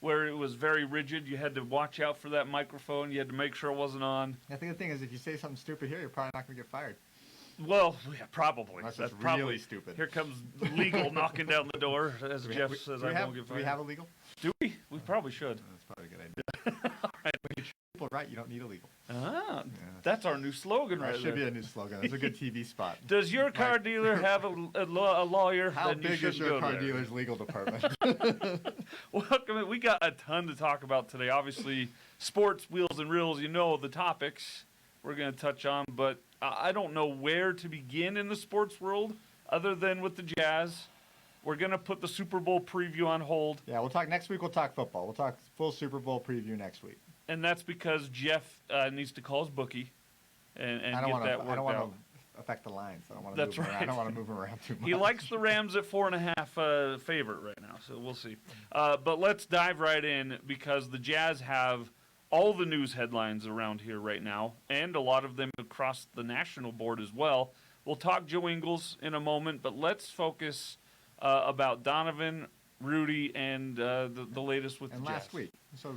where it was very rigid. You had to watch out for that microphone. You had to make sure it wasn't on. I think the thing is, if you say something stupid here, you're probably not going to get fired. Well, yeah, probably. Unless That's it's probably really stupid. Here comes legal knocking down the door, as Jeff says. I won't get fired. Do we have a legal? Do we? We probably should. That's probably a good idea. All right. When you treat people right, you don't need a legal. Ah, that's our new slogan right there. That should be a new slogan. That's a good TV spot. Does your car dealer have a lawyer? How big is your car dealer's legal department? Well, we got a ton to talk about today. Obviously, sports, wheels and reels, you know the topics we're going to touch on, but I don't know where to begin in the sports world other than with the Jazz. We're going to put the Super Bowl preview on hold. Yeah, we'll talk next week. We'll talk football. We'll talk full Super Bowl preview next week. And that's because Jeff needs to call his bookie and get that worked out. I don't want to affect the lines. I don't want to move around. I don't want to move around too much. He likes the Rams at 4.5 favorite right now, so we'll see. But let's dive right in because the Jazz have all the news headlines around here right now, and a lot of them across the national board as well. We'll talk Joe Ingles in a moment, but let's focus about Donovan, Rudy, and the latest with the Jazz. And last week. So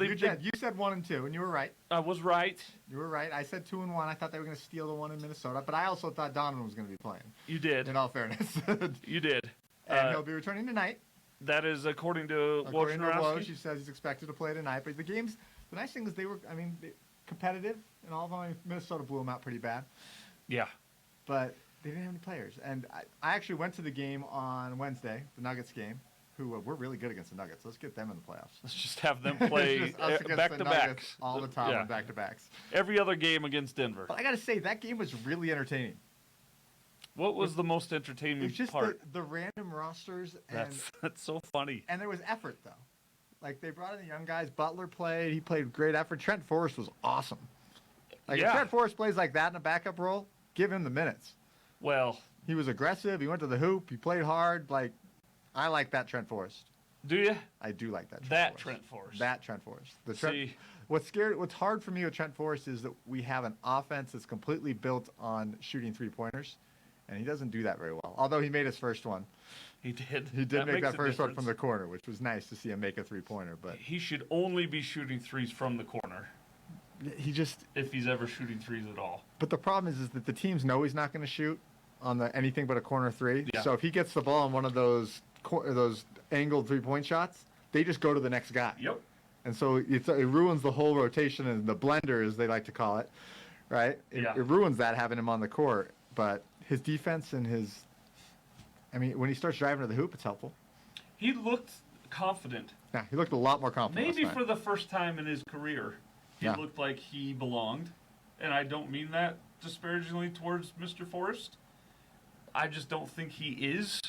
you said 1 and 2, and you were right. I was right. You were right. I said 2 and 1. I thought they were going to steal the one in Minnesota, but I also thought Donovan was going to be playing. You did. In all fairness. You did. And he'll be returning tonight. That is according to Woj. She says he's expected to play tonight. But the nice thing is they were, competitive, and all of them. Minnesota blew them out pretty bad. Yeah. But they didn't have any players. And I actually went to the game on Wednesday, the Nuggets game, who we're really good against the Nuggets. Let's get them in the playoffs. Let's just have them play back-to-backs. All the time on back-to-backs. Every other game against Denver. But I got to say, that game was really entertaining. What was the most entertaining part? It's just part? The random rosters. That's so funny. And there was effort, though. Like, they brought in the young guys. Butler played. He played great effort. Trent Forrest was awesome. If Trent Forrest plays like that in a backup role, give him the minutes. Well, he was aggressive. He went to the hoop. He played hard. I like that Trent Forrest. Do you? I do like that Trent Forrest. That Trent Forrest. What's hard for me with Trent Forrest is that we have an offense that's completely built on shooting three-pointers, and he doesn't do that very well. Although he made his first one. He did. He did make that first one from the corner, which was nice to see him make a three-pointer. But he should only be shooting threes from the corner. If he's ever shooting threes at all. But the problem is that the teams know he's not going to shoot on anything but a corner three. Yeah. So if he gets the ball on one of those angled three-point shots, they just go to the next guy. Yep. And so it ruins the whole rotation and the blender, as they like to call it, right? It ruins that having him on the court. But his defense and when he starts driving to the hoop, it's helpful. He looked confident. Yeah, he looked a lot more confident. Maybe for the first time in his career, he looked like he belonged. And I don't mean that disparagingly towards Mr. Forrest. I just don't think he is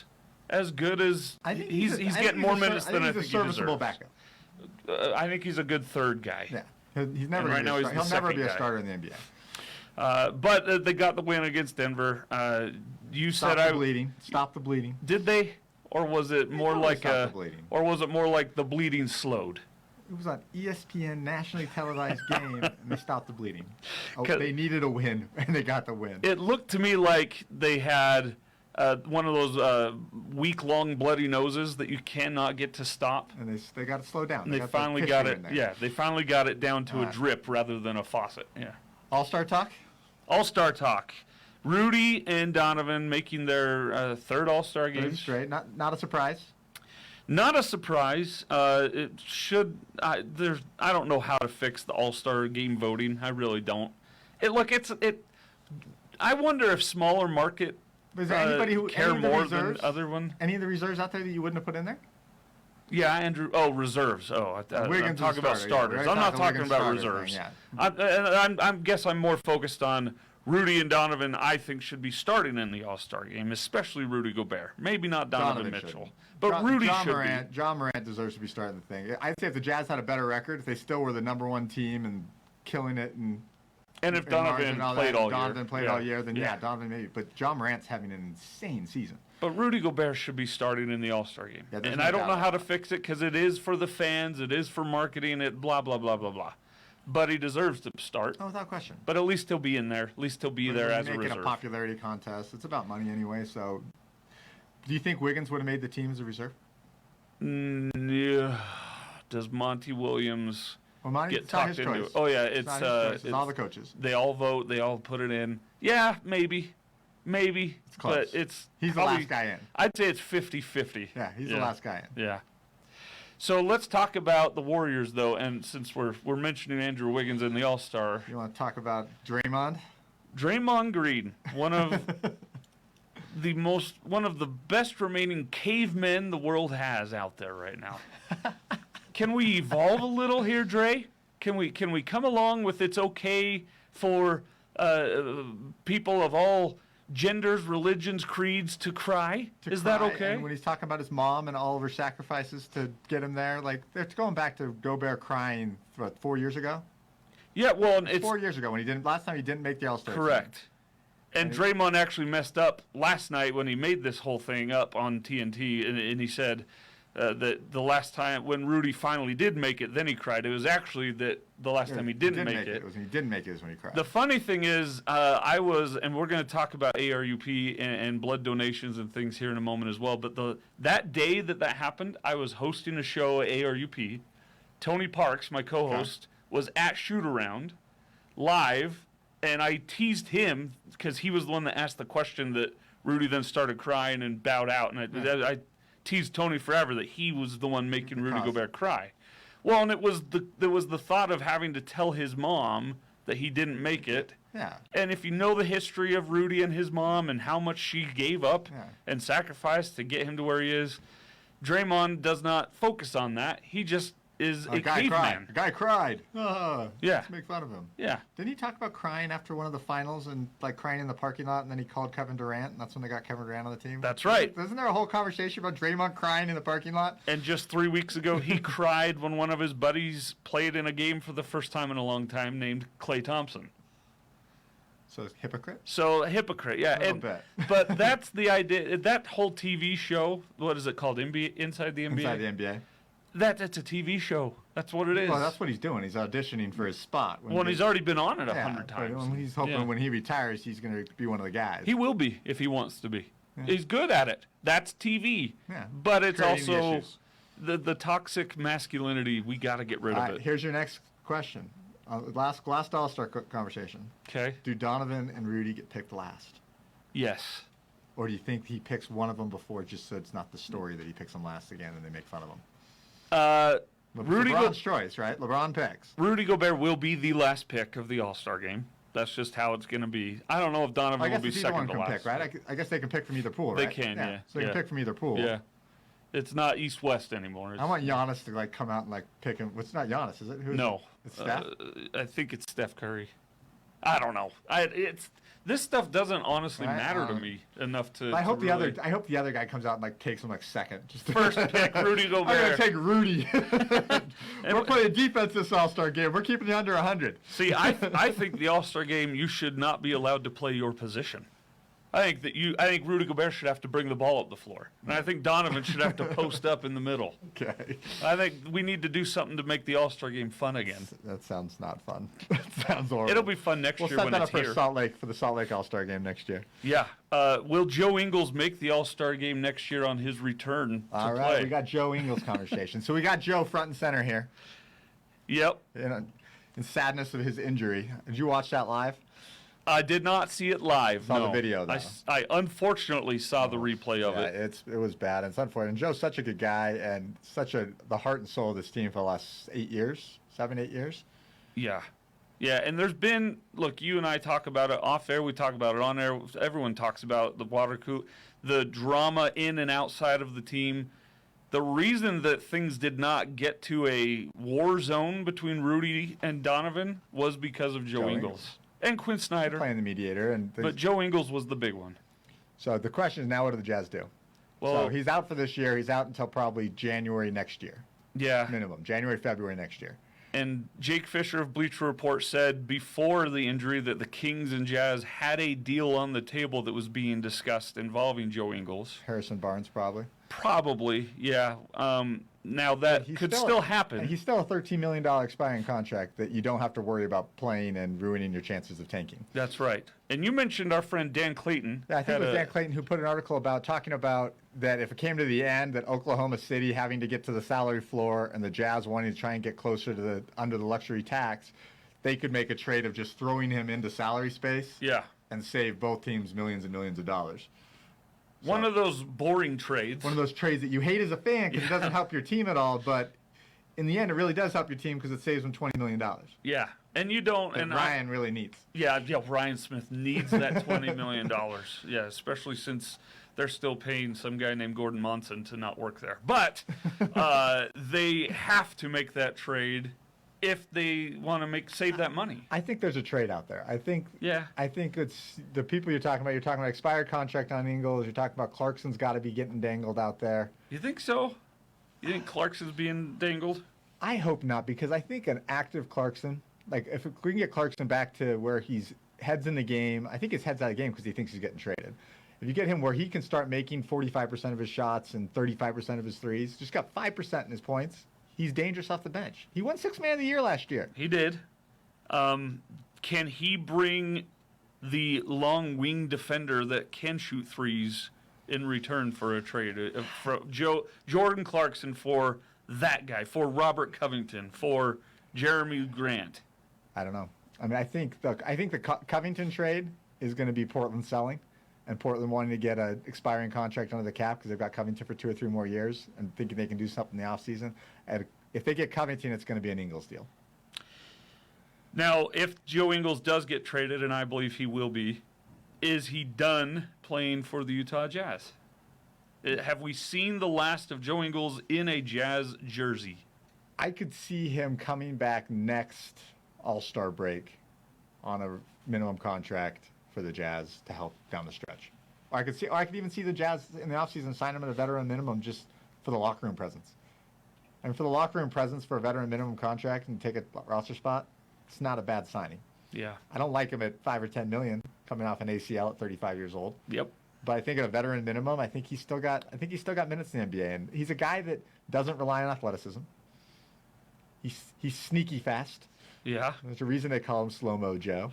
as good as he's getting more minutes than I think he deserves. Backup. I think he's a good third guy. Yeah, he's never. Right now, he'll never be a starter in the NBA. But they got the win against Denver. You said Stop the bleeding. Did they, or was it more like the bleeding slowed? It was an ESPN nationally televised game, and they stopped the bleeding. They needed a win, and they got the win. It looked to me like they had one of those week-long bloody noses that you cannot get to stop. And they got to slow down. And they finally got it. Yeah, they finally got it down to a drip rather than a faucet. Yeah. All-star talk. All-star talk. Rudy and Donovan making their third All-Star game. Straight. Not a surprise. Not a surprise. It should. I don't know how to fix the All-Star game voting. I really don't. I wonder if smaller market is there anybody who care more than other one. Any of the reserves out there that you wouldn't have put in there? Yeah, Andrew. Oh, reserves. Oh, I'm talking about starters. Yeah. I'm not talking about reserves. Thing, yeah. I guess I'm more focused on Rudy and Donovan. I think should be starting in the All-Star game, especially Rudy Gobert. Maybe not Donovan Mitchell, but Rudy should be. John Morant deserves to be starting the thing. I'd say if the Jazz had a better record, if they still were the number one team and killing it, and if Donovan played all year, then Donovan maybe. But John Morant's having an insane season. But Rudy Gobert should be starting in the All-Star game. Yeah, and I don't know how to fix it because it is for the fans, it is for marketing, it blah, blah, blah, blah, blah. But he deserves to start. Oh, without question. But at least he'll be in there. At least he'll be there as a reserve. Making a popularity contest. It's about money anyway, so... Do you think Wiggins would have made the team as a reserve? Yeah. does Monty Williams Well, Monty, get it's not talked his into choice. it? Oh yeah, It's not his choice. It's all the coaches. They all vote. They all put it in. Yeah, maybe. It's close. But it's He's the last guy in. I'd say it's 50-50. Yeah, he's the last guy in. Yeah. So let's talk about the Warriors, though, and since we're mentioning Andrew Wiggins in the All-Star. You want to talk about Draymond? Draymond Green, one of the best remaining cavemen the world has out there right now. Can we evolve a little here, Dre? Can we come along with it's okay for people of all genders, religions, creeds to cry? Is that okay? And when he's talking about his mom and all of her sacrifices to get him there, like it's going back to Gobert crying, 4 years ago? Yeah, well, it's 4 years ago when last time he didn't make the All-Star team. correct. And Draymond actually messed up last night when he made this whole thing up on TNT, and he said that the last time when Rudy finally did make it, then he cried. It was actually that the last time he didn't make it. When he didn't make it is when he cried. The funny thing is, and we're going to talk about ARUP and blood donations and things here in a moment as well, but that day that happened, I was hosting a show at ARUP. Tony Parks, my co-host, was at Shoot-Around live, and I teased him because he was the one that asked the question that Rudy then started crying and bowed out, and I teased Tony forever that he was the one making Rudy Gobert cry. Well, and there was the thought of having to tell his mom that he didn't make it. Yeah. And if you know the history of Rudy and his mom and how much she gave up and sacrificed to get him to where he is, Draymond does not focus on that. He just is a caveman. A guy cried. Yeah. Let's make fun of him. Yeah. Didn't he talk about crying after one of the finals and like crying in the parking lot, and then he called Kevin Durant, and that's when they got Kevin Durant on the team? That's right. Isn't there a whole conversation about Draymond crying in the parking lot? And just 3 weeks ago, he cried when one of his buddies played in a game for the first time in a long time named Klay Thompson. So it's hypocrite? So a hypocrite, yeah. A little bit. But that's the idea. That whole TV show, what is it called? Inside the NBA? Inside the NBA. That's a TV show. That's what it is. Well, that's what he's doing. He's auditioning for his spot. When he's already been on it 100 times. When he's hoping when he retires, he's going to be one of the guys. He will be if he wants to be. Yeah. He's good at it. That's TV. Yeah. But it's also the toxic masculinity. We got to get rid of it. Here's your next question. Last All-Star conversation. Okay. Do Donovan and Rudy get picked last? Yes. Or do you think he picks one of them before, just so it's not the story that he picks them last again and they make fun of him? LeBron's choice, right? LeBron picks. Rudy Gobert will be the last pick of the All-Star game. That's just how it's going to be. I don't know if Donovan will be second to last. Pick, right? I guess they can pick from either pool, right? They can, yeah. So they can pick from either pool. Yeah. It's not East-West anymore. I want Giannis to come out and pick him. It's not Giannis, is it? No. It's Steph? I think it's Steph Curry. I don't know. This stuff doesn't honestly matter to me enough to. I hope the other guy comes out and takes him second. Just first pick, Rudy Gobert. I'm gonna take Rudy. We're playing defense this All-Star game. We're keeping you under 100. See, I think the All-Star game you should not be allowed to play your position. I think Rudy Gobert should have to bring the ball up the floor, and I think Donovan should have to post up in the middle. Okay. I think we need to do something to make the All-Star game fun again. That sounds not fun. That sounds horrible. It'll be fun next year when it's here. We'll set that up for the Salt Lake All-Star game next year. Yeah. Will Joe Ingles make the All-Star game next year on his return to All right, play? we got Joe Ingles conversation. So we got Joe front and center here. Yep. In sadness of his injury. Did you watch that live? I did not see it live. Saw the video, though. I unfortunately saw the replay of it. It was bad. It's unfortunate. And Joe's such a good guy and the heart and soul of this team for the last 8 years, 7, 8 years. Yeah. Yeah, and there's been, look, you and I talk about it off air, we talk about it on air, everyone talks about the water cooler, the drama in and outside of the team. The reason that things did not get to a war zone between Rudy and Donovan was because of Joe Ingles. And Quinn Snyder. Playing the mediator. But Joe Ingles was the big one. So the question is now, what do the Jazz do? Well, so he's out for this year. He's out until probably January next year. Yeah. Minimum. January, February next year. And Jake Fisher of Bleacher Report said before the injury that the Kings and Jazz had a deal on the table that was being discussed involving Joe Ingles. Harrison Barnes, probably. Probably, yeah. Now that could still happen. And he's still a $13 million expiring contract that you don't have to worry about playing and ruining your chances of tanking. That's right. And you mentioned our friend Dan Clayton. Yeah, I think it was Dan Clayton who put an article talking about that if it came to the end, that Oklahoma City having to get to the salary floor and the Jazz wanting to try and get closer to under the luxury tax, they could make a trade of just throwing him into salary space. Yeah. And save both teams millions and millions of dollars. One of those boring trades. One of those trades that you hate as a fan because it doesn't help your team at all, but in the end, it really does help your team because it saves them $20 million. Yeah, and you don't. And Ryan really needs. Yeah, Ryan Smith needs that $20 million. Yeah, especially since they're still paying some guy named Gordon Monson to not work there. But they have to make that trade if they want to save that money. I think there's a trade out there. I think it's the people you're talking about. You're talking about expired contract on Ingles. You're talking about Clarkson's got to be getting dangled out there. You think so? You think Clarkson's being dangled? I hope not, because I think an active Clarkson, like if we can get Clarkson back to where he's heads in the game, I think his head's out of the game because he thinks he's getting traded. If you get him where he can start making 45% of his shots and 35% of his threes, just got 5% in his points, he's dangerous off the bench. He won Sixth Man of the Year last year. He did. Can he bring the long wing defender that can shoot threes in return for a trade? For Jordan Clarkson for that guy, for Robert Covington, for Jeremy Grant? I don't know. I mean, I think the Covington trade is going to be Portland selling, and Portland wanting to get an expiring contract under the cap because they've got Covington for 2 or 3 more years and thinking they can do something in the offseason. And if they get Covington, it's going to be an Ingles deal. Now, if Joe Ingles does get traded, and I believe he will be, is he done playing for the Utah Jazz? Have we seen the last of Joe Ingles in a Jazz jersey? I could see him coming back next All-Star break on a minimum contract for the Jazz to help down the stretch. Or I could even see the Jazz in the offseason sign him at a veteran minimum just for the locker room presence. And for the locker room presence for a veteran minimum contract and take a roster spot, it's not a bad signing. Yeah. I don't like him at $5 or $10 million coming off an ACL at 35 years old. Yep. But I think at a veteran minimum, I think he's still got minutes in the NBA, and he's a guy that doesn't rely on athleticism. He's sneaky fast. Yeah. There's a reason they call him Slow-Mo Joe.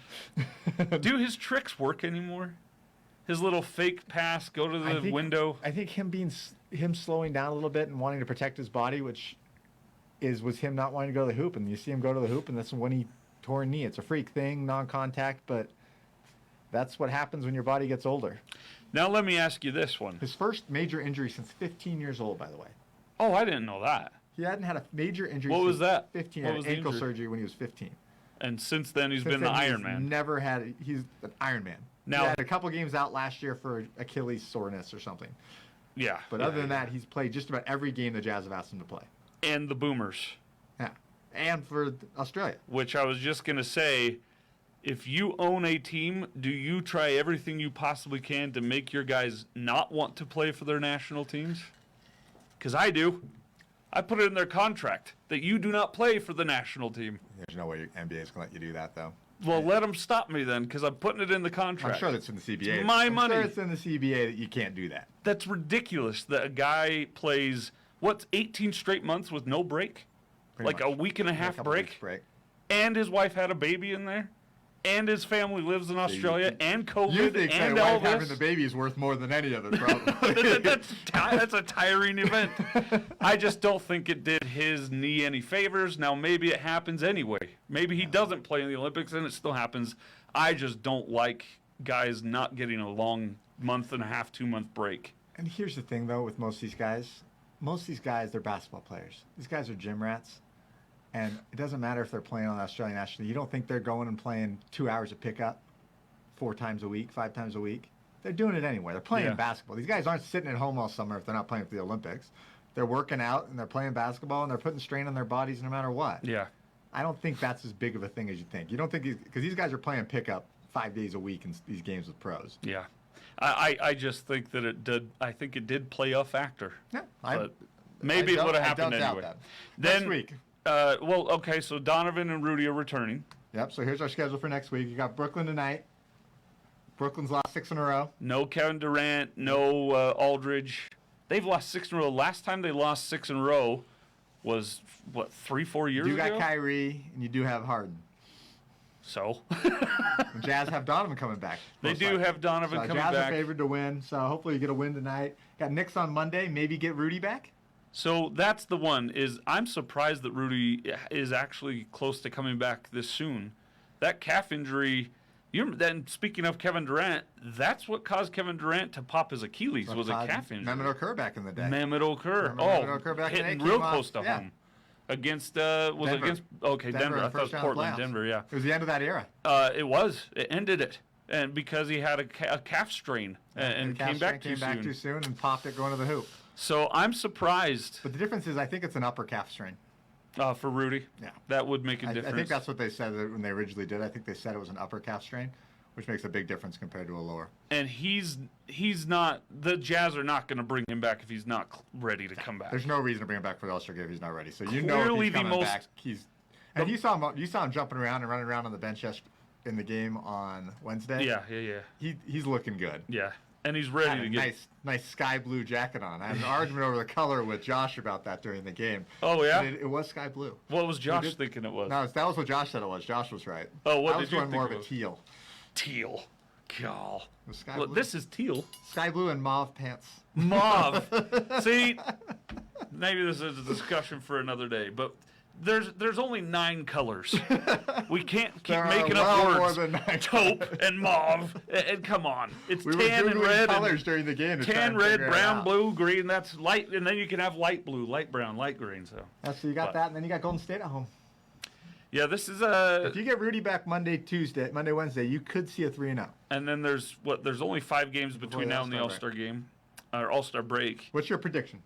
Do his tricks work anymore? His little fake pass, go to the window? I think him slowing down a little bit and wanting to protect his body, which was him not wanting to go to the hoop. And you see him go to the hoop, and that's when he tore a knee. It's a freak thing, non-contact, but that's what happens when your body gets older. Now let me ask you this one. His first major injury since 15 years old, by the way. Oh, I didn't know that. He hadn't had a major injury What since was that? 15. What He was had the ankle injury? surgery when he was 15. And since then, he's been the Iron Man. He's an Iron Man. Now, he had a couple games out last year for Achilles soreness or something. Yeah. But other than that, he's played just about every game the Jazz have asked him to play. And the Boomers. Yeah. And for Australia. Which I was just going to say, if you own a team, do you try everything you possibly can to make your guys not want to play for their national teams? Because I do. I put it in their contract that you do not play for the national team. There's no way your NBA is going to let you do that, though. Well, let them stop me then, because I'm putting it in the contract. I'm sure that's in the CBA. It's my money. I'm sure it's in the CBA that you can't do that. That's ridiculous that a guy plays, 18 straight months with no break? Pretty like much. a week and a half Yeah, couple break? weeks break. And his wife had a baby in there? And his family lives in Australia, and COVID, You think and that all wife having this? the baby is worth more than any of it, probably. That's a tiring event. I just don't think it did his knee any favors. Now, maybe it happens anyway. Maybe he doesn't play in the Olympics, and it still happens. I just don't like guys not getting a long month and a half, 2-month break. And here's the thing, though, with most of these guys. Most of these guys, they're basketball players. These guys are gym rats. And it doesn't matter if they're playing on the Australian national team. You don't think they're going and playing 2 hours of pickup 4 times a week, 5 times a week? They're doing it anyway. They're playing basketball. These guys aren't sitting at home all summer if they're not playing for the Olympics. They're working out, and they're playing basketball, and they're putting strain on their bodies no matter what. Yeah. I don't think that's as big of a thing as you think. You don't think because these guys are playing pickup 5 days a week in these games with pros. Yeah. I just think that it did. I think it did play a factor. Yeah. But maybe it would have happened I don't anyway. doubt that. Then, next week. Okay, so Donovan and Rudy are returning. Yep, so here's our schedule for next week. You got Brooklyn tonight. Brooklyn's lost 6 in a row. No Kevin Durant, no Aldridge. They've lost 6 in a row. Last time they lost 6 in a row was, 3-4 years ago? You got Kyrie, and you do have Harden. So? The Jazz have Donovan coming back. They do have Donovan coming Jazz back. are favored to win, so hopefully you get a win tonight. Got Knicks on Monday. Maybe get Rudy back. So that's the one. I'm surprised that Rudy is actually close to coming back this soon. That calf injury. Then speaking of Kevin Durant, that's what caused Kevin Durant to pop his Achilles was a calf injury. Mehmet Okur back in the day. Mehmet Okur. Mehmet Okur back hitting in the real day, close to home. Against Denver. Denver. I thought it was Portland. Playoffs. Denver, yeah. It was the end of that era. It was. It ended it, and because he had a calf strain and came back too soon and popped it going to the hoop. So I'm surprised. But the difference is, I think it's an upper calf strain. For Rudy. Yeah. That would make a difference. I think that's what they said when they originally did. I think they said it was an upper calf strain, which makes a big difference compared to a lower. And he's not. The Jazz are not going to bring him back if he's not ready to come back. There's no reason to bring him back for the All-Star game if he's not ready. So you Clearly know if he's coming back. And you saw him jumping around and running around on the bench in the game on Wednesday. Yeah. He's looking good. Yeah, and he's ready to get nice sky blue jacket on. I had an argument over the color with Josh about that during the game. Oh yeah, it was sky blue. What was Josh thinking it was? No, that was what Josh said it was. Josh was right. Oh, what I did was you going think more it of a was? teal. Teal. God. Sky blue. This is teal. Sky blue and mauve pants. Mauve. See, maybe this is a discussion for another day, but there's only 9 colors. We can't keep making up words. More than 9 Taupe and mauve. And come on, it's we tan were and red. Colors during the game. Tan, red, brown, blue, green. That's light, and then you can have light blue, light brown, light green. So. So you got that, and then you got Golden State at home. Yeah, this is a. If you get Rudy back Monday, Wednesday, you could see a 3-0. And then there's only 5 games between now and the All-Star game, or All-Star break. What's your prediction?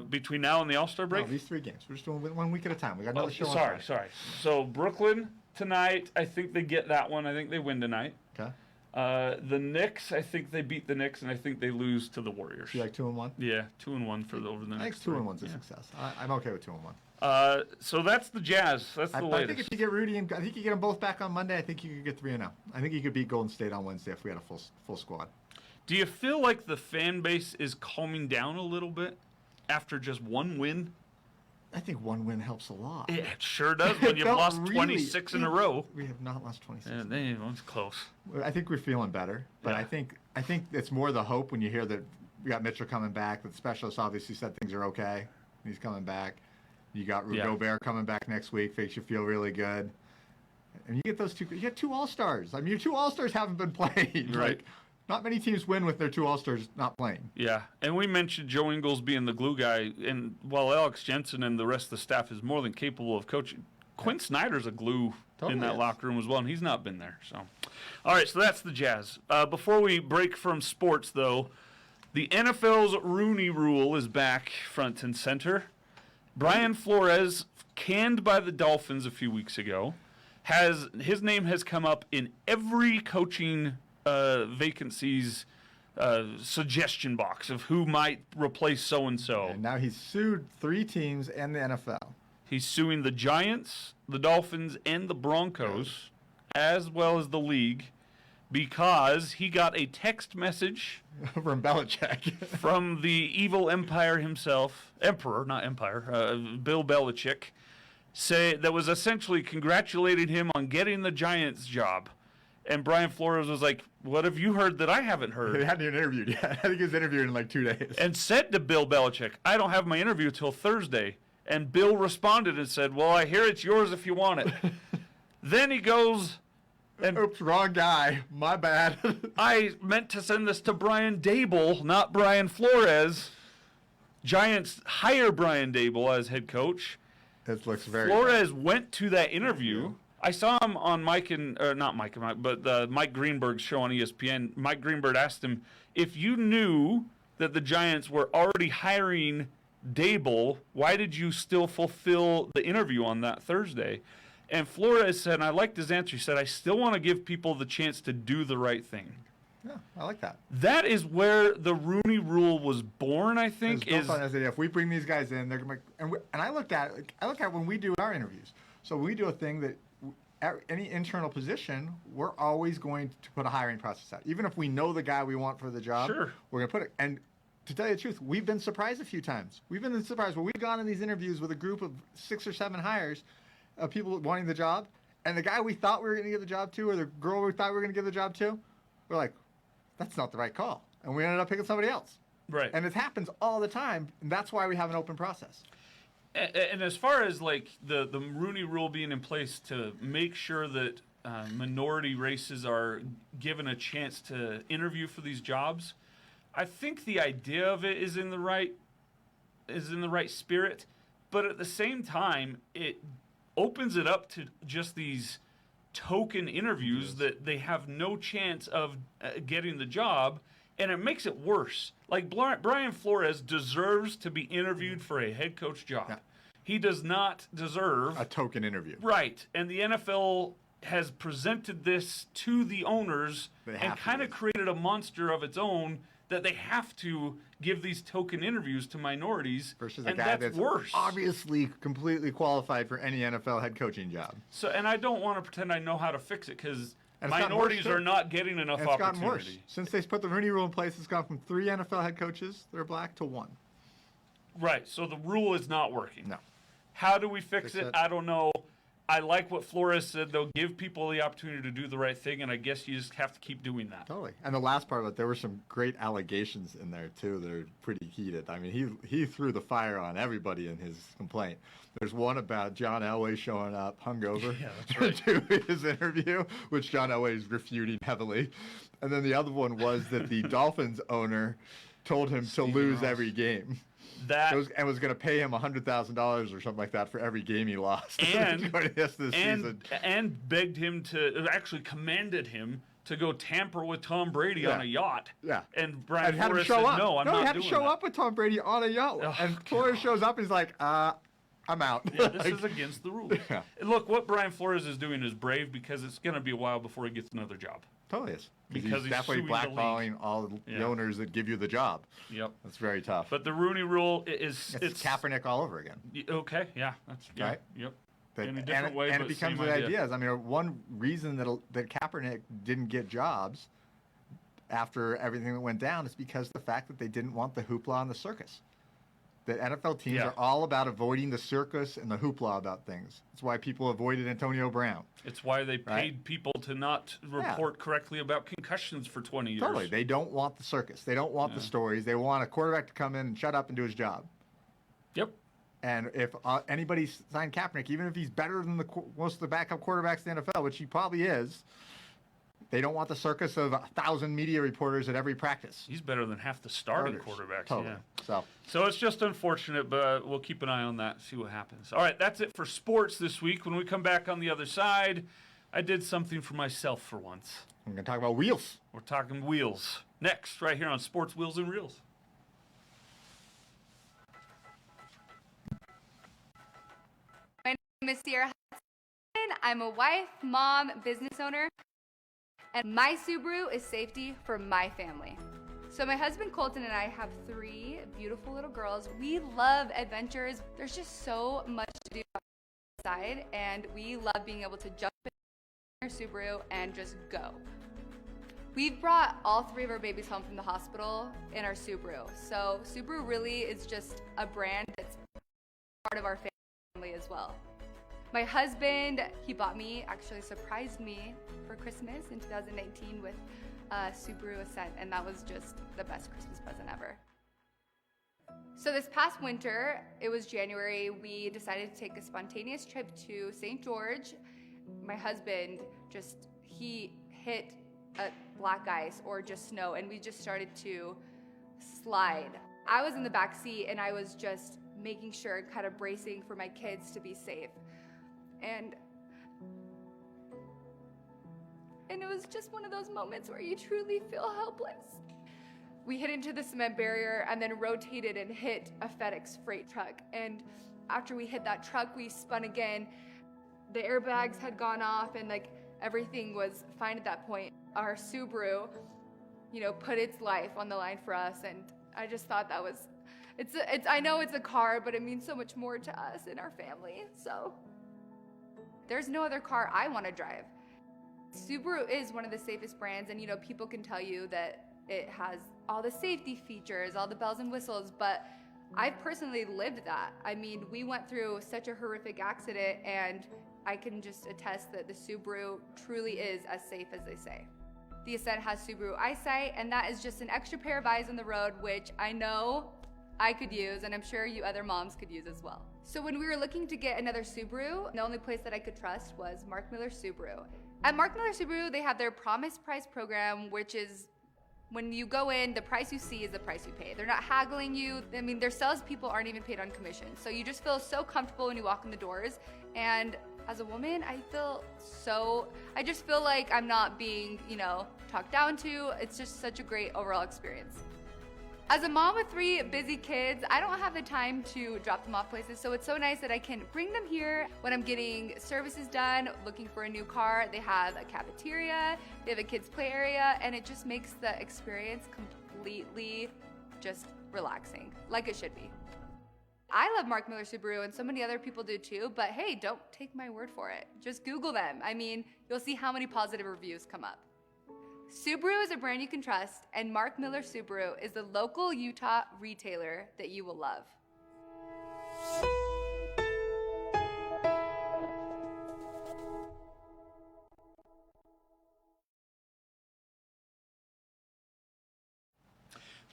Between now and the All-Star break? No, these 3 games. We're just doing 1 week at a time. We got another show. Sorry. So Brooklyn tonight. I think they get that one. I think they win tonight. Okay. The Knicks. I think they beat the Knicks, and I think they lose to the Warriors. You like 2-1? Yeah, 2-1 for over the next. I think 2-1's a success. I'm okay with 2-1. So that's the Jazz. That's the latest. I think if you get Rudy and I think you get them both back on Monday, I think you could get 3-0. I think you could beat Golden State on Wednesday if we had a full squad. Do you feel like the fan base is calming down a little bit after just 1 win? I think 1 win helps a lot. It sure does when you've lost 26 in a row. We have not lost 26. Yeah, it's close. I think we're feeling better, but Yeah. I think it's more the hope when you hear that we got Mitchell coming back. That the specialists obviously said things are okay. He's coming back. You got Rudy Gobert coming back next week. Makes you feel really good. And you get those 2. You get 2 All-Stars. I mean, your 2 All-Stars haven't been played. Right. Like, not many teams win with their 2 All-Stars not playing. Yeah, and we mentioned Joe Ingles being the glue guy, and while Alex Jensen and the rest of the staff is more than capable of coaching, Quinn Snyder's a glue in that locker room as well, and he's not been there. So, all right, so that's the Jazz. Before we break from sports, though, the NFL's Rooney Rule is back front and center. Brian Flores, canned by the Dolphins a few weeks ago, his name has come up in every coaching vacancies suggestion box of who might replace so-and-so. And now he's sued 3 teams and the NFL. He's suing the Giants, the Dolphins, and the Broncos, as well as the league, because he got a text message from Belichick. from the evil empire himself, emperor, not empire, Bill Belichick, that was essentially congratulating him on getting the Giants job. And Brian Flores was like, what have you heard that I haven't heard? He hadn't even interviewed yet. I think he was interviewed in like 2 days. And said to Bill Belichick, I don't have my interview till Thursday. And Bill responded and said, well, I hear it's yours if you want it. Then he goes and... Oops, wrong guy. My bad. I meant to send this to Brian Dable, not Brian Flores. Giants hire Brian Dable as head coach. This looks very Flores went to that interview. I saw him on Mike Greenberg's show on ESPN. Mike Greenberg asked him, if you knew that the Giants were already hiring Dable, why did you still fulfill the interview on that Thursday? And Flores said, and I liked his answer, he said, I still want to give people the chance to do the right thing. Yeah, I like that. That is where the Rooney Rule was born, I think. If we bring these guys in, they're going to make... And I look at when we do our interviews. So we do a thing that any internal position, we're always going to put a hiring process out. Even if we know the guy we want for the job, Sure. we're going to put it... And to tell you the truth, we've been surprised a few times. We've been surprised when we've gone in these interviews with a group of 6 or 7 hires of people wanting the job, and the guy we thought we were going to give the job to, or the girl we thought we were going to give the job to, we're like, that's not the right call. And we ended up picking somebody else. Right. And it happens all the time, and that's why we have an open process. And as far as like the Rooney Rule being in place to make sure that minority races are given a chance to interview for these jobs, I think the idea of it is in the right spirit, but at the same time, it opens it up to just these token interviews that they have no chance of getting the job, and it makes it worse. Like Brian Flores deserves to be interviewed for a head coach job. Yeah. He does not deserve a token interview. Right. And the NFL has presented this to the owners and kind of created a monster of its own that they have to give these token interviews to minorities. Versus a guy that's worse. Obviously completely qualified for any NFL head coaching job. So, and I don't want to pretend I know how to fix it because minorities are not getting enough opportunity. It's gotten worse. Since they put the Rooney Rule in place, it's gone from 3 NFL head coaches that are black to 1. Right. So the rule is not working. No. How do we fix it? I don't know. I like what Flores said. They'll give people the opportunity to do the right thing, and I guess you just have to keep doing that. Totally. And the last part of it, there were some great allegations in there, too, that are pretty heated. I mean, he threw the fire on everybody in his complaint. There's one about John Elway showing up hungover to his interview, which John Elway is refuting heavily. And then the other one was that the Dolphins owner told him to lose every game. Was going to pay him $100,000 or something like that for every game he lost. And begged him to, actually commanded him to go tamper with Tom Brady on a yacht. Yeah. And Brian Flores said, no, I'm not doing that. No, he had to show up with Tom Brady on a yacht. And Flores shows up and he's like, I'm out. Yeah, this is against the rules. Yeah. Look, what Brian Flores is doing is brave because it's going to be a while before he gets another job. Totally is. Because he's definitely blackballing all the owners that give you the job. Yep. That's very tough. But the Rooney Rule is... It's Kaepernick all over again. Okay, yeah. That's right. Yep. In a different way, and it becomes the ideas. I mean, one reason that Kaepernick didn't get jobs after everything that went down is because the fact that they didn't want the hoopla and the circus. The NFL teams are all about avoiding the circus and the hoopla about things. It's why people avoided Antonio Brown. It's why they paid people to not report correctly about concussions for 20 years. Totally. They don't want the circus. They don't want the stories. They want a quarterback to come in and shut up and do his job. Yep. And if anybody signed Kaepernick, even if he's better than most of the backup quarterbacks in the NFL, which he probably is, they don't want the circus of 1,000 media reporters at every practice. He's better than half the starting quarterbacks. Totally. Yeah. So it's just unfortunate, but we'll keep an eye on that, see what happens. All right, that's it for sports this week. When we come back on the other side, I did something for myself for once. We're going to talk about wheels. We're talking wheels. Next, right here on Sports, Wheels, and Reels. My name is Sierra Hudson. I'm a wife, mom, business owner. And my Subaru is safety for my family. So my husband Colton and I have 3 beautiful little girls. We love adventures. There's just so much to do outside, and we love being able to jump in our Subaru and just go. We've brought all 3 of our babies home from the hospital in our Subaru. So Subaru really is just a brand that's part of our family as well. My husband, he actually surprised me for Christmas in 2019 with a Subaru Ascent, and that was just the best Christmas present ever. So this past winter, it was January, we decided to take a spontaneous trip to St. George. My husband he hit a black ice or just snow, and we just started to slide. I was in the back seat, and I was just making sure, kind of bracing for my kids to be safe. And it was just one of those moments where you truly feel helpless. We hit into the cement barrier and then rotated and hit a FedEx freight truck. And after we hit that truck, we spun again. The airbags had gone off and everything was fine at that point. Our Subaru, put its life on the line for us. And I just thought that was, I know it's a car, but it means so much more to us and our family. So there's no other car I want to drive. Subaru is one of the safest brands, and people can tell you that it has all the safety features, all the bells and whistles, but I've personally lived that. I mean, we went through such a horrific accident, and I can just attest that the Subaru truly is as safe as they say. The Ascent has Subaru eyesight, and that is just an extra pair of eyes on the road, which I know I could use, and I'm sure you other moms could use as well. So when we were looking to get another Subaru, the only place that I could trust was Mark Miller Subaru. At Mark Miller Subaru, they have their Promise Price program, which is when you go in, the price you see is the price you pay. They're not haggling you. I mean, their salespeople aren't even paid on commission. So you just feel so comfortable when you walk in the doors. And as a woman, I just feel like I'm not being, talked down to. It's just such a great overall experience. As a mom with 3 busy kids, I don't have the time to drop them off places, so it's so nice that I can bring them here when I'm getting services done, looking for a new car. They have a cafeteria, they have a kids' play area, and it just makes the experience completely just relaxing, like it should be. I love Mark Miller Subaru, and so many other people do too, but hey, don't take my word for it. Just Google them. I mean, you'll see how many positive reviews come up. Subaru is a brand you can trust, and Mark Miller Subaru is the local Utah retailer that you will love.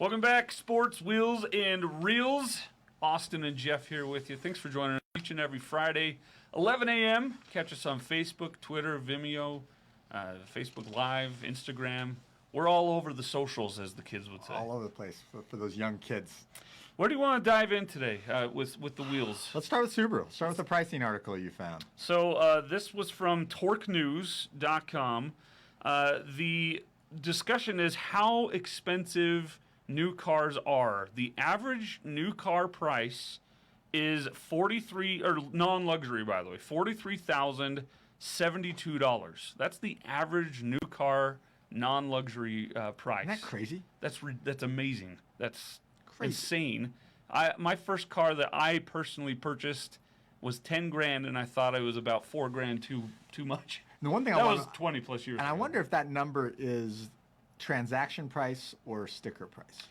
Welcome back, Sports, Wheels, and Reels. Austin and Jeff here with you. Thanks for joining us each and every Friday, 11 a.m. Catch us on Facebook, Twitter, Vimeo, Facebook Live, Instagram. We're all over the socials, as the kids would say. All over the place for those young kids. Where do you want to dive in today with the wheels? Let's start with Subaru. Start with the pricing article you found. So this was from torquenews.com. The discussion is how expensive new cars are. The average new car price is non-luxury, by the way, $43,072. That's the average new car non-luxury price. Isn't that crazy? That's amazing. That's Crazy. insane. My first car that I personally purchased was $10,000, and I thought it was about $4,000 too much. The one thing that was 20 plus years and ago. I wonder if that number is transaction price or sticker price.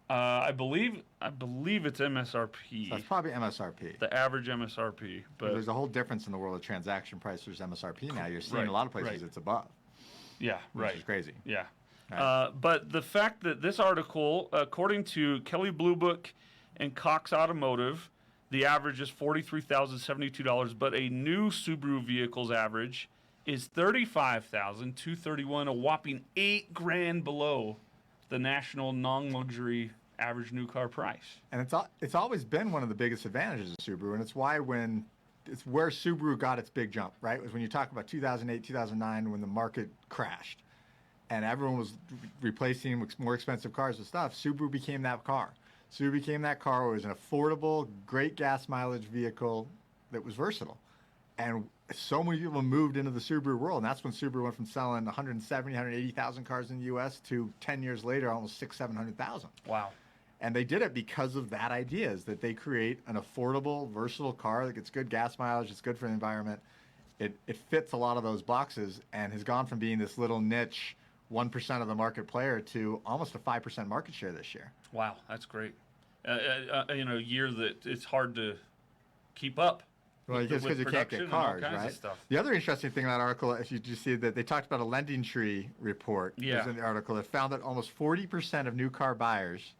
I believe it's MSRP. So that's probably MSRP. The average MSRP, but There's a whole difference in the world of transaction price versus MSRP now. You're seeing Right, a lot of places right. it's above, yeah, which right. is crazy. Yeah. Right. But the fact that this article, according to Kelley Blue Book and Cox Automotive, the average is $43,072, but a new Subaru vehicle's average is $35,231, a whopping $8,000 below the national non-luxury average new car price. And it's always been one of the biggest advantages of Subaru, and it's where Subaru got its big jump, right? It was when you talk about 2008, 2009, when the market crashed, and everyone was replacing with more expensive cars and stuff. Subaru became that car. Subaru became that car where it was an affordable, great gas mileage vehicle that was versatile. And so many people moved into the Subaru world, and that's when Subaru went from selling 170, 180,000 cars in the U.S. to 10 years later, almost 700,000. Wow. And they did it because of that idea, is that they create an affordable, versatile car that gets good gas mileage, it's good for the environment. It fits a lot of those boxes and has gone from being this little niche 1% of the market player to almost a 5% market share this year. Wow, that's great. A year that it's hard to keep up. Well, just because you can't get cars, right? The other interesting thing in that article, if you just see that they talked about a lending tree report was in the article that found that almost 40% of new car buyers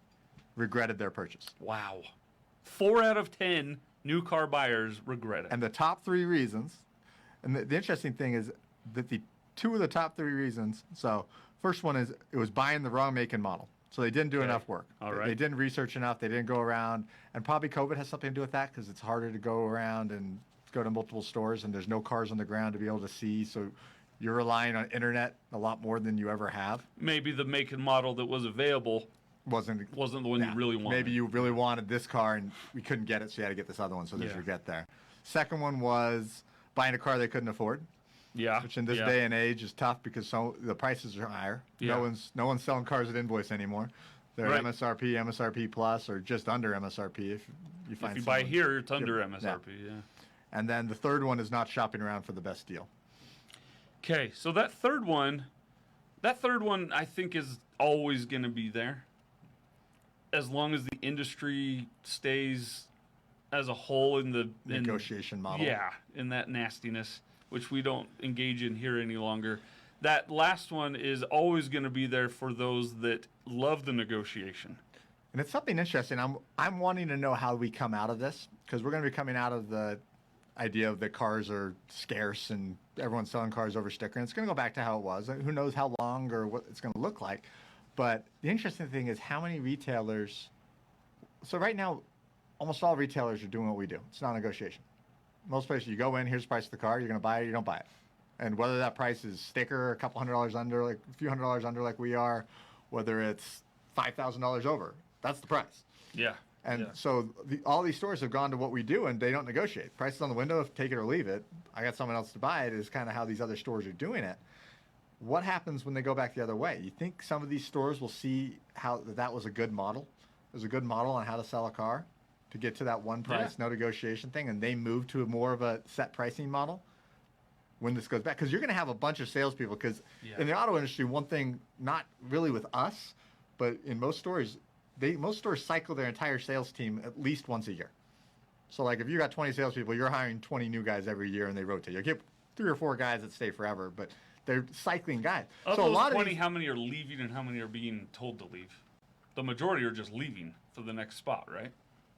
regretted their purchase. Wow. 4 out of 10 new car buyers regret it. And the top 3 reasons, and the interesting thing is that the 2 of the top 3 reasons, so first one is it was buying the wrong make and model. So they didn't do enough work. All right. They didn't research enough. They didn't go around. And probably COVID has something to do with that because it's harder to go around and go to multiple stores and there's no cars on the ground to be able to see. So you're relying on internet a lot more than you ever have. Maybe the make and model that was available wasn't the one you really wanted. Maybe you really wanted this car and we couldn't get it, so you had to get this other one. So there's regret there. Second one was buying a car they couldn't afford. Yeah. Which in this day and age is tough because the prices are higher. Yeah. No one's selling cars at invoice anymore. They're MSRP, MSRP plus, or just under MSRP if you find. If you buy here, it's under MSRP. Yeah. And then the third one is not shopping around for the best deal. Okay, so that third one, I think is always going to be there. as long as the industry stays as a whole in the negotiation model. Yeah, in that nastiness, which we don't engage in here any longer. That last one is always going to be there for those that love the negotiation. And it's something interesting. I'm wanting to know how we come out of this, because we're going to be coming out of the idea of that cars are scarce and everyone's selling cars over sticker. And it's going to go back to how it was. Who knows how long or what it's going to look like. But the interesting thing is how many retailers. So right now, almost all retailers are doing what we do. It's not negotiation. Most places, you go in, here's the price of the car, you're going to buy it, you don't buy it. And whether that price is sticker, a couple $100 under, like a few $100 under like we are, whether it's $5,000 over, that's the price. Yeah. And so all these stores have gone to what we do, and they don't negotiate. Price is on the window, take it or leave it. I got someone else to buy it is kind of how these other stores are doing it. What happens when they go back the other way? You think some of these stores will see how that was a good model? It was a good model on how to sell a car to get to that one price, no negotiation thing, and they move to more of a set pricing model when this goes back? Because you're going to have a bunch of salespeople, because in the auto industry, one thing, not really with us, but in most stores, most stores cycle their entire sales team at least once a year. So like if you got 20 salespeople, you're hiring 20 new guys every year, and they rotate. You get 3 or 4 guys that stay forever, but they're cycling guys. Of so those a lot 20, of how many are leaving and how many are being told to leave? The majority are just leaving for the next spot, right?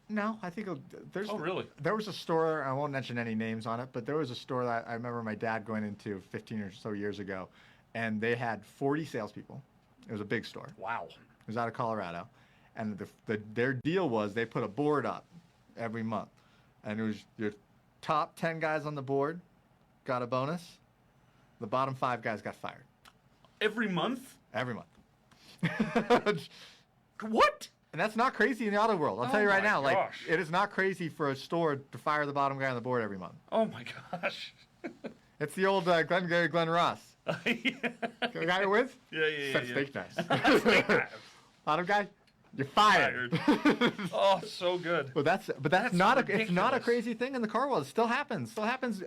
No, I think there's. Oh, really? There was a store, I won't mention any names on it, but there was a store that I remember my dad going into 15 or so years ago, and they had 40 salespeople. It was a big store. Wow. It was out of Colorado. And their deal was they put a board up every month. And it was your top 10 guys on the board got a bonus. The bottom 5 guys got fired. Every month? Every month. What? And that's not crazy in the auto world. I'll tell you right now. Gosh. Like, it is not crazy for a store to fire the bottom guy on the board every month. Oh my gosh. It's the old Glengarry Glen Ross. The guy who wins? Yeah. Set steak knives. Steak knives. Bottom guy, you're fired. Oh, so good. But that's not ridiculous. It's not a crazy thing in the car world. It still happens.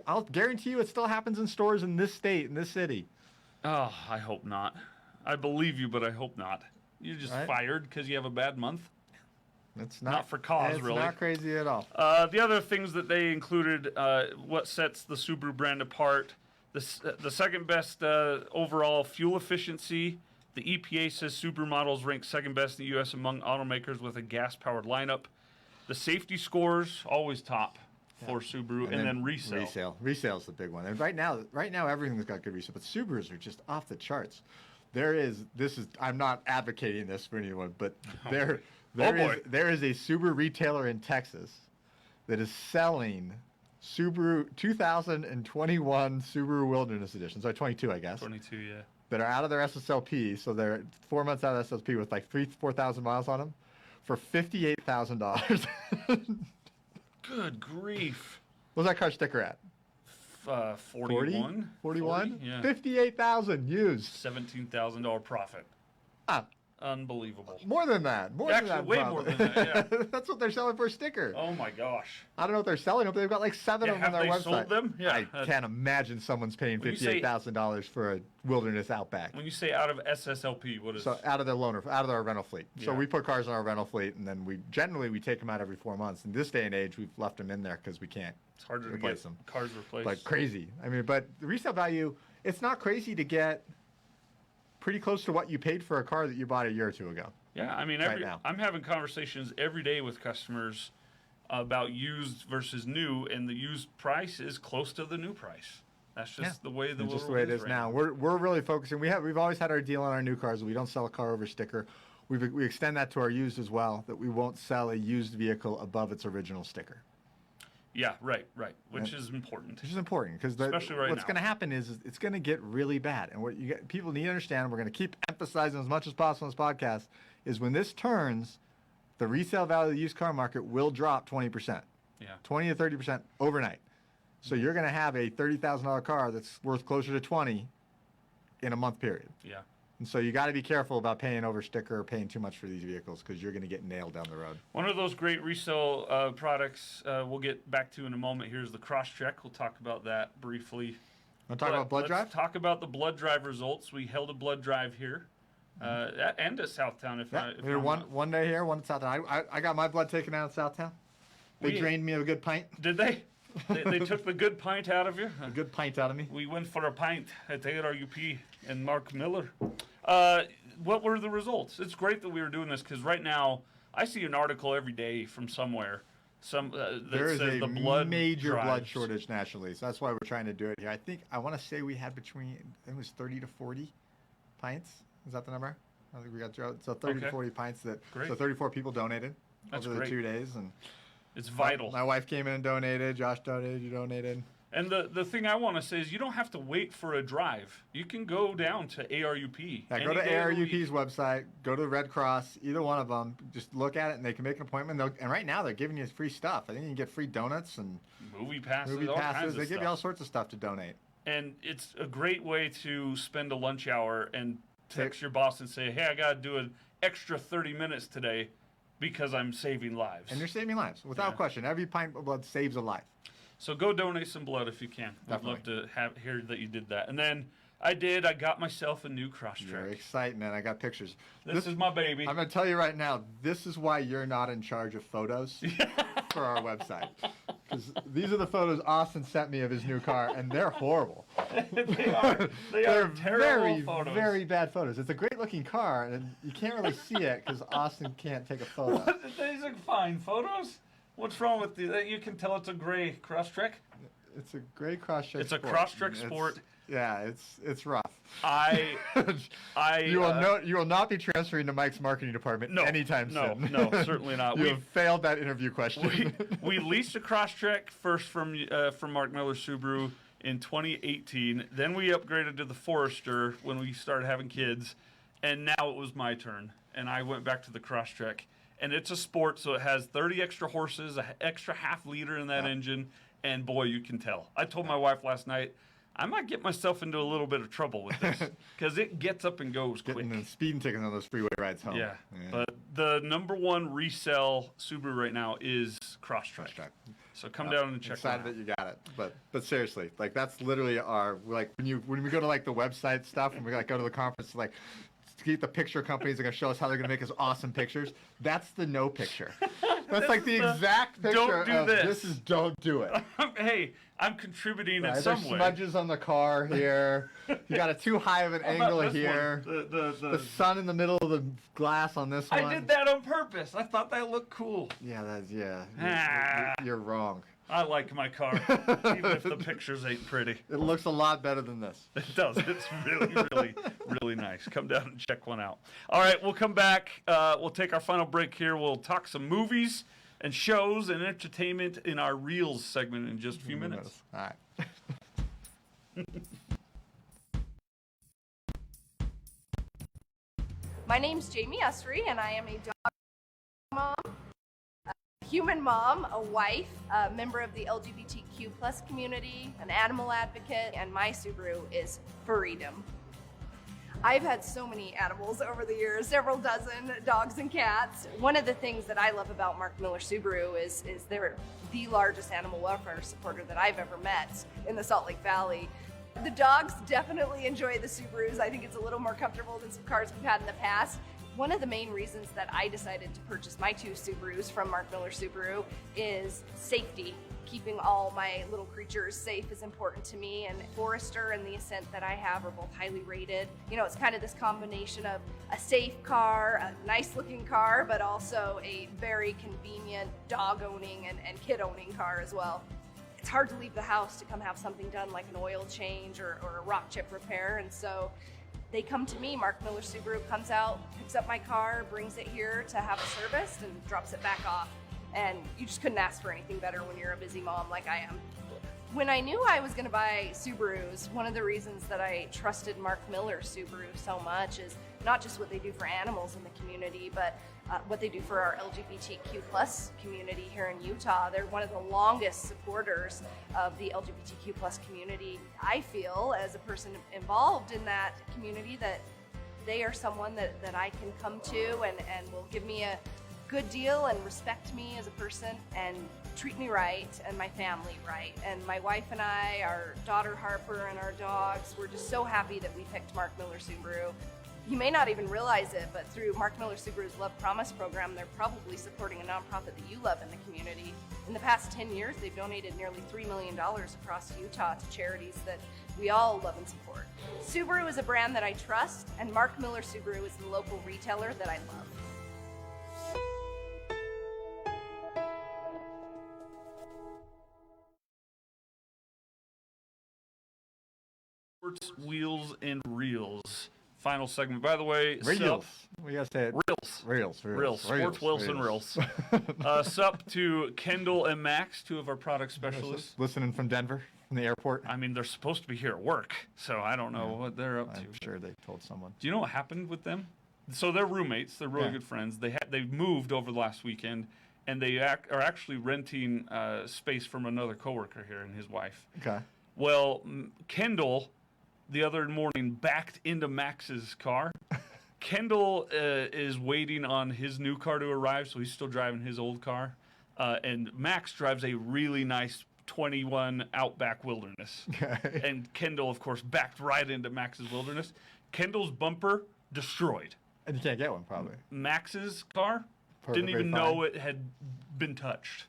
I'll guarantee you, it still happens in stores in this state, in this city. Oh, I hope not. I believe you, but I hope not. You're just fired because you have a bad month? It's not for cause, really. It's not crazy at all. The other things that they included, what sets the Subaru brand apart, the second best overall fuel efficiency. The EPA says Subaru models rank second best in the U.S. among automakers with a gas-powered lineup. The safety scores, always top for Subaru, and then resale. Resale's the big one. And right now everything's got good resale, but Subarus are just off the charts. I'm not advocating this for anyone, but there is a Subaru retailer in Texas that is selling Subaru 2021 Subaru Wilderness Edition. So 22, I guess. 22, yeah. That are out of their SSLP, so they're 4 months out of SSLP with like 4,000 miles on them, for $58,000. Good grief. What's that car sticker at? 41. 41? Yeah. 58,000 used. $17,000 profit. Unbelievable. More than that. Actually, way more than that, yeah. That's what they're selling for a sticker. Oh, my gosh. I don't know if they're selling them, but they've got like 7 of them on their website. Have they sold them? Yeah. I can't imagine someone's paying $58,000 for a Wilderness Outback. When you say out of SSLP, what is... So out of our rental fleet. Yeah. So we put cars in our rental fleet, and then we take them out every 4 months. In this day and age, we've left them in there because we can't harder replace to get them. Cars replaced. Like crazy. I mean, but the resale value, it's not crazy to get pretty close to what you paid for a car that you bought a year or two ago. Yeah, I mean, I'm having conversations every day with customers about used versus new, and the used price is close to the new price. That's just the way the world is right now. We're really focusing. We've always had our deal on our new cars. We don't sell a car over sticker. We extend that to our used as well, that we won't sell a used vehicle above its original sticker. Yeah, right, which is important. Which is important because what's going to happen is it's going to get really bad. And what people need to understand, we're going to keep emphasizing as much as possible on this podcast, is when this turns, the resale value of the used car market will drop 20%. Yeah. 20 to 30% overnight. So you're going to have a $30,000 car that's worth closer to 20 in a month period. Yeah. And so you got to be careful about paying over sticker or paying too much for these vehicles because you're going to get nailed down the road. One of those great resale products we'll get back to in a moment. Here's the cross-check. We'll talk about that briefly. Want to talk about blood drive? Let's talk about the blood drive results. We held a blood drive here and at Southtown. Here one day here, one at Southtown. I got my blood taken out at Southtown. They drained me of a good pint. Did they? They took the good pint out of you? A good pint out of me. We went for a pint at ARUP and Mark Miller. What were the results? It's great that we were doing this because right now I see an article every day from somewhere. There is a major blood shortage nationally, so that's why we're trying to do it here. I want to say we had between, it was 30 to 40 pints. Is that the number? I think we got so 30 to 40 pints so 34 people donated over the 2 days, and it's vital. My wife came in and donated. Josh donated. You donated. And the thing I want to say is you don't have to wait for a drive. You can go down to ARUP. Yeah, go to ARUP's website. Go to the Red Cross. Either one of them. Just look at it, and they can make an appointment. And right now, they're giving you free stuff. I think you can get free donuts and movie passes. All kinds of they give you all sorts of stuff to donate. And it's a great way to spend a lunch hour and text your boss and say, hey, I got to do an extra 30 minutes today because I'm saving lives. And you're saving lives, without question. Every pint of blood saves a life. So go donate some blood if you can. I'd love to hear that you did that. And then I got myself a new Crosstrek. Very exciting, man. I got pictures. This is my baby. I'm going to tell you right now, this is why you're not in charge of photos for our website. Because these are the photos Austin sent me of his new car, and they're horrible. They are terrible very, photos. Very bad photos. It's a great-looking car, and you can't really see it because Austin can't take a photo. These are fine photos. What's wrong with you can tell it's a gray Crosstrek? It's a gray Crosstrek. It's a Crosstrek Sport. Yeah, it's rough. You will not be transferring to Mike's marketing department anytime soon. No, certainly not. We've failed that interview question. We leased a Crosstrek first from Mark Miller Subaru in 2018. Then we upgraded to the Forester when we started having kids, and now it was my turn, and I went back to the Crosstrek. And it's a sport, so it has 30 extra horses, an extra half liter in that engine, and boy, you can tell. I told my wife last night, I might get myself into a little bit of trouble with this because it gets up and goes quick. Getting the speeding tickets on those freeway rides home. Yeah, but the #1 resale Subaru right now is Crosstrek. So come down and check. Excited that you got it, but seriously, like that's literally our when we go to like the website stuff and we like go to the conference like. To get the picture companies are going to show us how they're going to make us awesome pictures. That's the no picture. That's like the exact picture don't do this is don't do it. Hey, I'm contributing in some way. There's smudges on the car here. You got it too high of an angle here. The sun in the middle of the glass on this one. I did that on purpose. I thought that looked cool. Yeah, you're wrong. I like my car, even if the pictures ain't pretty. It looks a lot better than this. It does. It's really, really, really nice. Come down and check one out. All right, we'll come back. We'll take our final break here. We'll talk some movies and shows and entertainment in our Reels segment in just a few minutes. All right. My name's Jamie Usry, and I am a dog mom, a human mom, a wife, a member of the LGBTQ plus community, an animal advocate, and my Subaru is freedom. I've had so many animals over the years, several dozen dogs and cats. One of the things that I love about Mark Miller Subaru is they're the largest animal welfare supporter that I've ever met in the Salt Lake Valley. The dogs definitely enjoy the Subarus. I think it's a little more comfortable than some cars we've had in the past. One of the main reasons that I decided to purchase my 2 Subarus from Mark Miller Subaru is safety. Keeping all my little creatures safe is important to me, and Forester and the Ascent that I have are both highly rated. You know, it's kind of this combination of a safe car, a nice looking car, but also a very convenient dog owning and kid owning car as well. It's hard to leave the house to come have something done like an oil change or a rock chip repair, and so they come to me. Mark Miller Subaru comes out, picks up my car, brings it here to have it serviced, and drops it back off. And you just couldn't ask for anything better when you're a busy mom like I am. When I knew I was going to buy Subarus, one of the reasons that I trusted Mark Miller Subaru so much is not just what they do for animals in the community, but what they do for our LGBTQ plus community here in Utah. They're one of the longest supporters of the LGBTQ plus community. I feel, as a person involved in that community, that they are someone that I can come to and will give me a good deal and respect me as a person and treat me right and my family right. And my wife and I, our daughter Harper and our dogs, we're just so happy that we picked Mark Miller Subaru. You may not even realize it, but through Mark Miller Subaru's Love Promise program, they're probably supporting a nonprofit that you love in the community. In the past 10 years, they've donated nearly $3 million across Utah to charities that we all love and support. Subaru is a brand that I trust, and Mark Miller Subaru is the local retailer that I love. Sports, wheels, and reels. Final segment. By the way, Reels. We gotta say it. Reels. Reels. Sports, wheels, and reels. Sup to Kendall and Max, two of our product specialists. Listening from Denver, from the airport. I mean, they're supposed to be here at work, so I don't know what they're up to. I'm sure they told someone. Do you know what happened with them? So they're roommates. They're really good friends. They moved over the last weekend, and they are actually renting space from another coworker here and his wife. Okay. Well, Kendall, the other morning, backed into Max's car. Kendall is waiting on his new car to arrive, so he's still driving his old car. And Max drives a really nice 21 Outback Wilderness. Okay. And Kendall, of course, backed right into Max's Wilderness. Kendall's bumper destroyed. And you can't get one, probably. Max's car didn't even know it had been touched.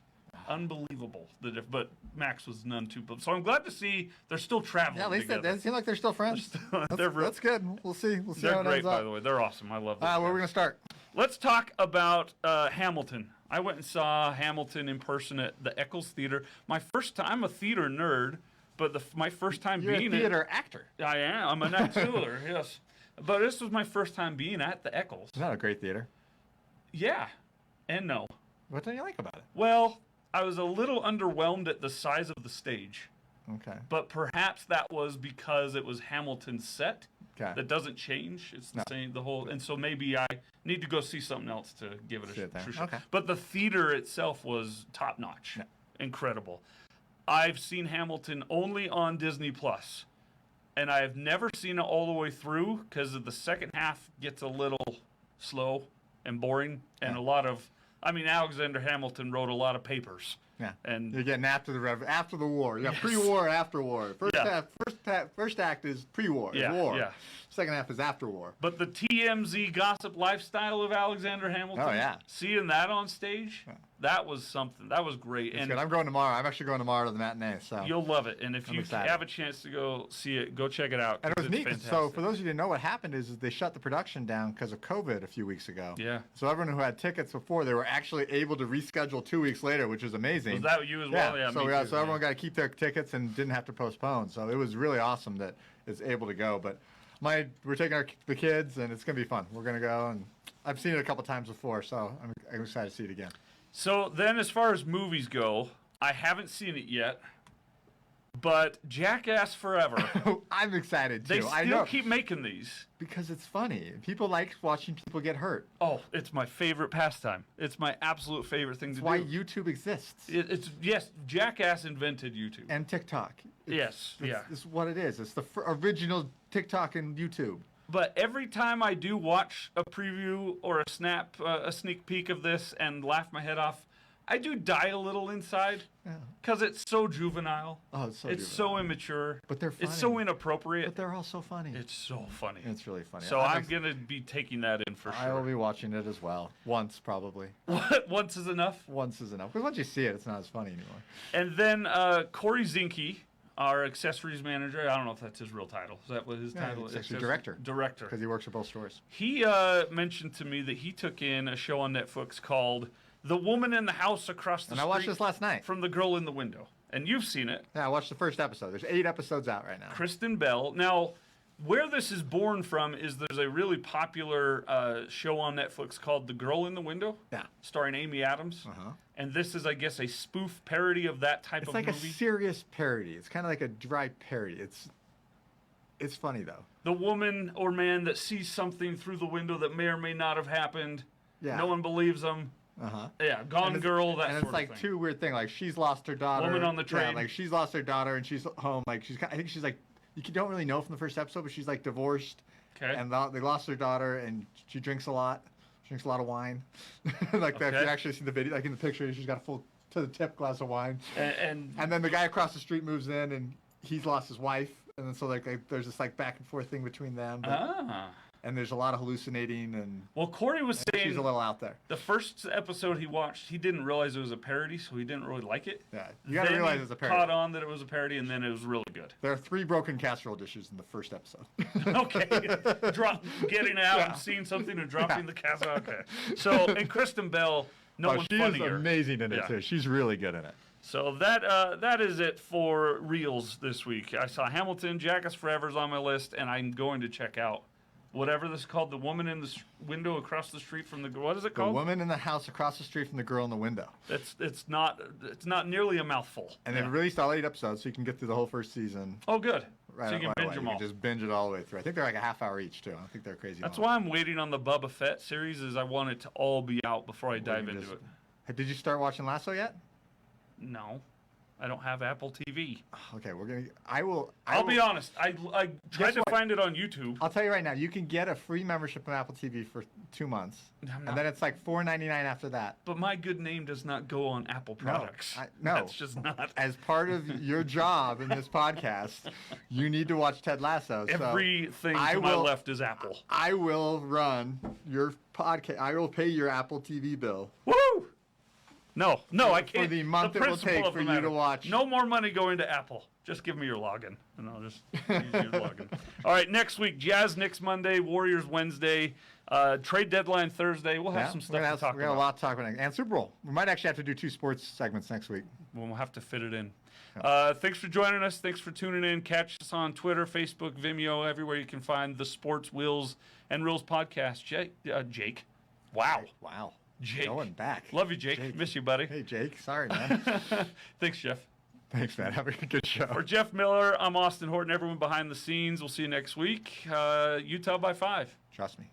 Unbelievable. But Max was none too. So I'm glad to see they're still traveling. Yeah, at least together. they seem like they're still friends. That's good. We'll see. We'll see They're how it great, ends by up. the way. They're awesome. I love them. Where are we gonna start? Let's talk about Hamilton. I went and saw Hamilton in person at the Eccles Theater. My first time. I'm a theater nerd, but my first time You're being a theater actor. I am. I'm an actor. Yes, but this was my first time being at the Eccles. It's not a great theater. Yeah, and no. What don't you like about it? Well, I was a little underwhelmed at the size of the stage. Okay. But perhaps that was because it was Hamilton's set. Okay. That doesn't change. It's the same, the whole, and so maybe I need to go see something else to give it a true shot. Okay. But the theater itself was top notch, incredible. I've seen Hamilton only on Disney Plus, and I have never seen it all the way through because the second half gets a little slow and boring, and a lot of. I mean, Alexander Hamilton wrote a lot of papers. Yeah. And you're getting after the war. Yeah, pre-war, after war. First act is pre-war. War. Yeah. Second half is after war. But the TMZ gossip lifestyle of Alexander Hamilton. Oh yeah. Seeing that on stage, that was something. That was great. It's good. I'm going tomorrow. I'm actually going tomorrow to the matinee. So you'll love it. And if you have a chance to go see it, go check it out. And it was neat. Fantastic. So for those of you who didn't know, what happened is they shut the production down because of COVID a few weeks ago. Yeah. So everyone who had tickets before, they were actually able to reschedule 2 weeks later, which is amazing. Was that you as well? Yeah. So everyone got to keep their tickets and didn't have to postpone. So it was really awesome that it's able to go. But we're taking the kids, and it's gonna be fun. We're gonna go, and I've seen it a couple times before, so I'm excited to see it again. So then, as far as movies go, I haven't seen it yet, but Jackass Forever. I'm excited too. They still keep making these because it's funny. People like watching people get hurt. Oh, it's my favorite pastime. It's my absolute favorite thing to do. Why YouTube exists. Yes, Jackass invented YouTube and TikTok. It's what it is. It's the original TikTok and YouTube. But every time I do watch a preview or a sneak peek of this and laugh my head off, I do die a little inside because it's so juvenile. Oh, it's so immature. But they're funny. It's so inappropriate. But they're all so funny. It's so funny. It's really funny. So I'm going to be taking that in for sure. I will be watching it as well. Once, probably. Once is enough? Once is enough. Because once you see it, it's not as funny anymore. And then Corey Zinke, our accessories manager, I don't know if that's his real title. Is that what his title is? It's actually director. Director. Because he works at both stores. He mentioned to me that he took in a show on Netflix called The Woman in the House Across the Street. And I watched this last night. From the Girl in the Window. And you've seen it. Yeah, I watched the first episode. There's 8 episodes out right now. Kristen Bell. Now, where this is born from is there's a really popular show on Netflix called The Girl in the Window. Yeah. Starring Amy Adams. Uh-huh. And this is, I guess, a spoof parody of that type of movie. It's like a serious parody. It's kind of like a dry parody. It's funny, though. The woman or man that sees something through the window that may or may not have happened. Yeah. No one believes them. Uh-huh. Yeah, Gone Girl, that sort of thing. And it's like two weird things. Like she's lost her daughter. Woman on the train. Yeah, like she's lost her daughter and she's home. Like I think she's like, you don't really know from the first episode, but she's like divorced. Okay. And they lost her daughter and she drinks a lot. She drinks a lot of wine. Like that. If you actually see the video, like in the picture, she's got a full to the tip glass of wine. And then the guy across the street moves in and he's lost his wife. And then so like there's this like back and forth thing between them. and there's a lot of hallucinating, and Well, Corey was saying she's a little out there. the first episode he watched, he didn't realize it was a parody, so he didn't really like it. Yeah, you gotta Then realize he it's a parody. caught on that it was a parody, and then it was really good. There are 3 broken casserole dishes in the first episode. Okay, getting out and seeing something and dropping the castle. Okay, so and Kristen Bell, no one's she funnier. is amazing in it too. She's really good in it. So that is it for Reels this week. I saw Hamilton, Jackass Forever's on my list, and I'm going to check out whatever this is called, the woman in the window across the street from the what is it The called? woman in the house across the street from the girl in the window. It's not nearly a mouthful. And they've released all 8 episodes, so you can get through the whole first season. Oh, good. Right, So you can binge them You all. can just binge it all the way through. I think they're like a half hour each too. I don't think they're crazy. That's long. why I'm waiting on the Boba Fett series. Is I want it to all be out before I dive into it. Hey, did you start watching Lasso yet? No, I don't have Apple TV. Okay, we're gonna. I'll Be honest. I tried to what? find it on YouTube. I'll tell you right now. You can get a free membership on Apple TV for 2 months, I'm not- and then it's like $4.99 after that. But my good name does not go on Apple products. No. That's just not. As part of your job in this podcast, you need to watch Ted Lasso. So Everything to my left is Apple. I will run your podcast. I will pay your Apple TV bill. Woo! No, I can't. For the month it will principle take of for the you matter. to watch. No more money going to Apple. Just give me your login, and I'll just use your login. All right, next week, Jazz next Monday, Warriors Wednesday, trade deadline Thursday. We'll have some stuff to talk We're gonna have a lot to talk about. And Super Bowl. We might actually have to do 2 sports segments next week. We'll have to fit it in. Thanks for joining us. Thanks for tuning in. Catch us on Twitter, Facebook, Vimeo, everywhere you can find the Sports Wheels and Reels podcast. Jake. Wow. Wow. Jake. Going back. Love you, Jake. Miss you, buddy. Hey, Jake. Sorry, man. Thanks, Jeff. Thanks, man. Have a good show. For Jeff Miller, I'm Austin Horton, everyone behind the scenes. We'll see you next week. Utah by 5. Trust me.